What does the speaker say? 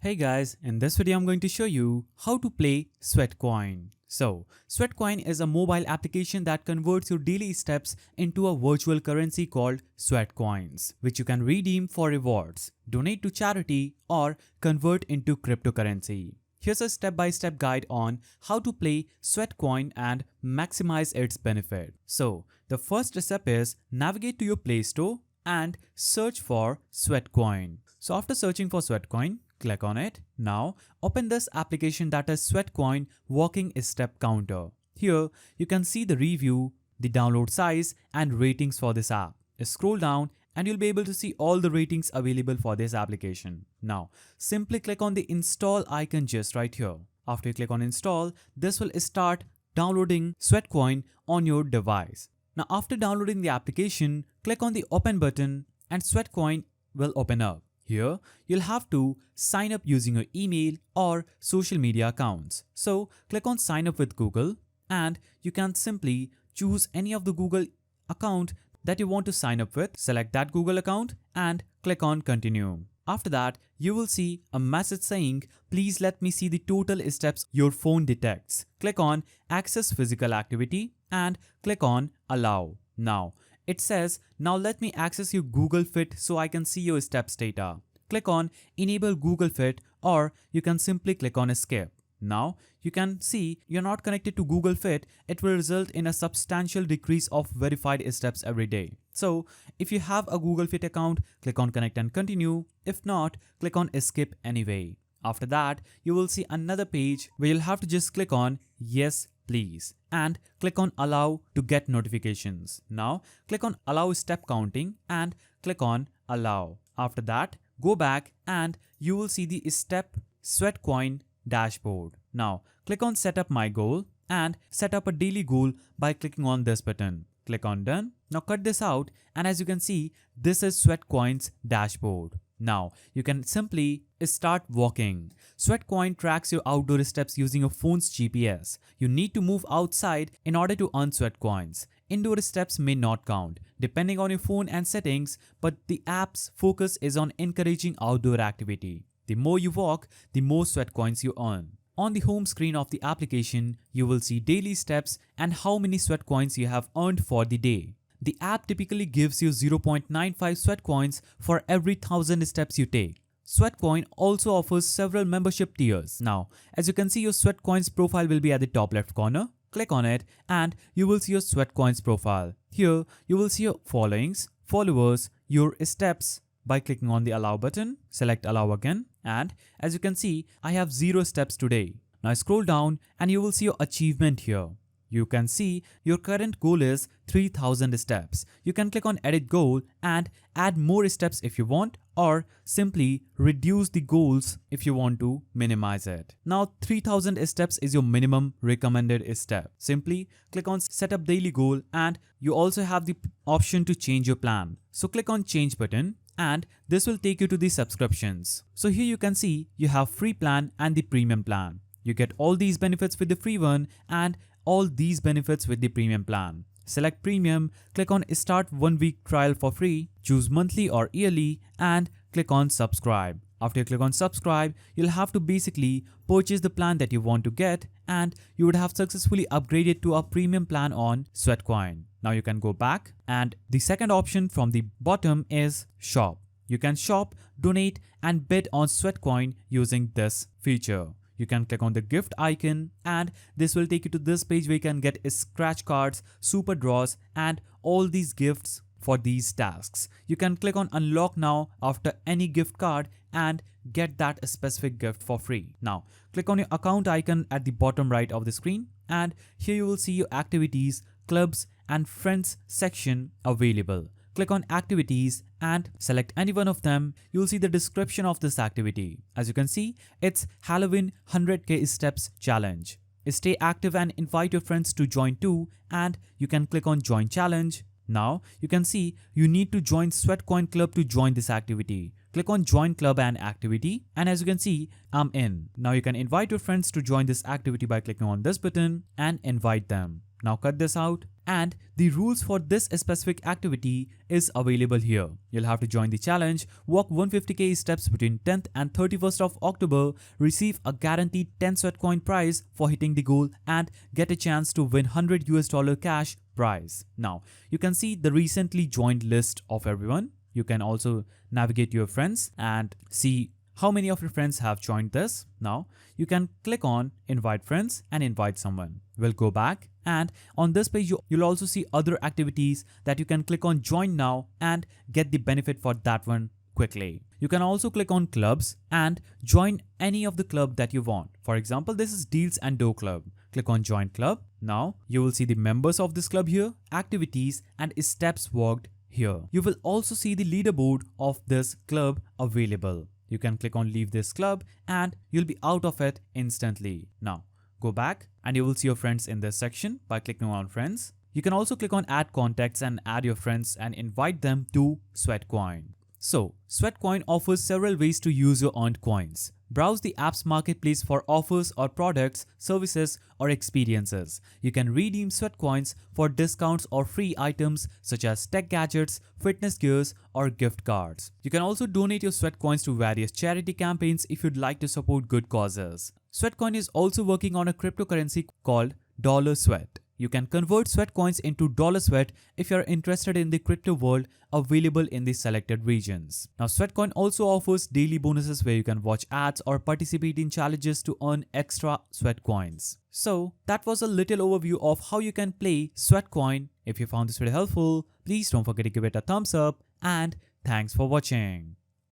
Hey guys, in this video I'm going to show you how to play SweatCoin. So, SweatCoin is a mobile application that converts your daily steps into a virtual currency called SweatCoins, which you can redeem for rewards, donate to charity, or convert into cryptocurrency. Here's a step-by-step guide on how to play SweatCoin and maximize its benefit. So, the first step is navigate to your Play Store and search for SweatCoin. So after searching for SweatCoin, click on it. Now open this application, that is SweatCoin Walking Step Counter. Here you can see the review, the download size and ratings for this app. Scroll down and you'll be able to see all the ratings available for this application. Now simply click on the install icon just right here. After you click on install, this will start downloading SweatCoin on your device. Now after downloading the application, click on the open button and SweatCoin will open up. Here, you'll have to sign up using your email or social media accounts. So, click on sign up with Google and you can simply choose any of the Google account that you want to sign up with. Select that Google account and click on continue. After that, you will see a message saying, please let me see the total steps your phone detects. Click on access physical activity and click on allow. Now, it says, now let me access your Google Fit so I can see your steps data. Click on enable Google Fit or you can simply click on skip. Now you can see you're not connected to Google Fit. It will result in a substantial decrease of verified steps every day. So if you have a Google Fit account, click on connect and continue. If not, click on skip anyway. After that, you will see another page where you'll have to just click on yes please and click on allow to get notifications. Now click on allow step counting and click on allow. After that, go back and you will see the step SweatCoin dashboard. Now click on set up my goal and set up a daily goal by clicking on this button. Click on done. Now cut this out and as you can see, this is SweatCoin's dashboard. Now you can simply start walking. SweatCoin tracks your outdoor steps using your phone's GPS. You need to move outside in order to earn SweatCoins. Indoor steps may not count, depending on your phone and settings, but the app's focus is on encouraging outdoor activity. The more you walk, the more SweatCoins you earn. On the home screen of the application, you will see daily steps and how many SweatCoins you have earned for the day. The app typically gives you 0.95 SweatCoins for every 1,000 steps you take. SweatCoin also offers several membership tiers. Now, as you can see, your SweatCoins profile will be at the top left corner. Click on it and you will see your SweatCoins profile. Here, you will see your followings, followers, your steps. By clicking on the allow button, select allow again. And as you can see, I have 0 steps today. Now scroll down and you will see your achievement here. You can see your current goal is 3,000 steps. You can click on edit goal and add more steps if you want, or simply reduce the goals if you want to minimize it. Now 3,000 steps is your minimum recommended step. Simply click on set up daily goal and you also have the option to change your plan. So click on change button and this will take you to the subscriptions. So here you can see you have free plan and the premium plan. You get all these benefits with the free one and all these benefits with the premium plan. Select premium, click on start 1 week trial for free, choose monthly or yearly and click on subscribe. After you click on subscribe, you'll have to basically purchase the plan that you want to get and you would have successfully upgraded to a premium plan on SweatCoin. Now you can go back and the second option from the bottom is shop. You can shop, donate and bid on SweatCoin using this feature. You can click on the gift icon and this will take you to this page where you can get scratch cards, super draws and all these gifts for these tasks. You can click on unlock now after any gift card and get that specific gift for free. Now click on your account icon at the bottom right of the screen and here you will see your activities, clubs and friends section available. Click on activities and select any one of them. You'll see the description of this activity. As you can see, it's Halloween 100k steps challenge. Stay active and invite your friends to join too and you can click on join challenge. Now you can see you need to join SweatCoin club to join this activity. Click on join club and activity and as you can see, I'm in. Now you can invite your friends to join this activity by clicking on this button and invite them. Now cut this out And the rules for this specific activity is available here. You'll have to join the challenge, walk 150k steps between 10th and 31st of October, receive a guaranteed 10 SweatCoin prize for hitting the goal, and get a chance to win $100 cash prize. Now, you can see the recently joined list of everyone. You can also navigate your friends and see how many of your friends have joined this. Now, you can click on invite friends and invite someone. We'll go back, and on this page, you'll also see other activities that you can click on join now and get the benefit for that one quickly. You can also click on clubs and join any of the club that you want. For example, this is Deals and Dough Club. Click on join club. Now, you will see the members of this club here, activities and steps walked here. You will also see the leaderboard of this club available. You can click on leave this club and you'll be out of it instantly. Now, go back and you will see your friends in this section by clicking on friends. You can also click on add contacts and add your friends and invite them to SweatCoin. So, SweatCoin offers several ways to use your earned coins. Browse the app's marketplace for offers or products, services, or experiences. You can redeem SweatCoins for discounts or free items such as tech gadgets, fitness gears, or gift cards. You can also donate your SweatCoins to various charity campaigns if you'd like to support good causes. SweatCoin is also working on a cryptocurrency called $Sweat. You can convert SweatCoins into $Sweat if you're interested in the crypto world, available in the selected regions. Now, SweatCoin also offers daily bonuses where you can watch ads or participate in challenges to earn extra SweatCoins. So, that was a little overview of how you can play SweatCoin. If you found this video helpful, please don't forget to give it a thumbs up, and thanks for watching.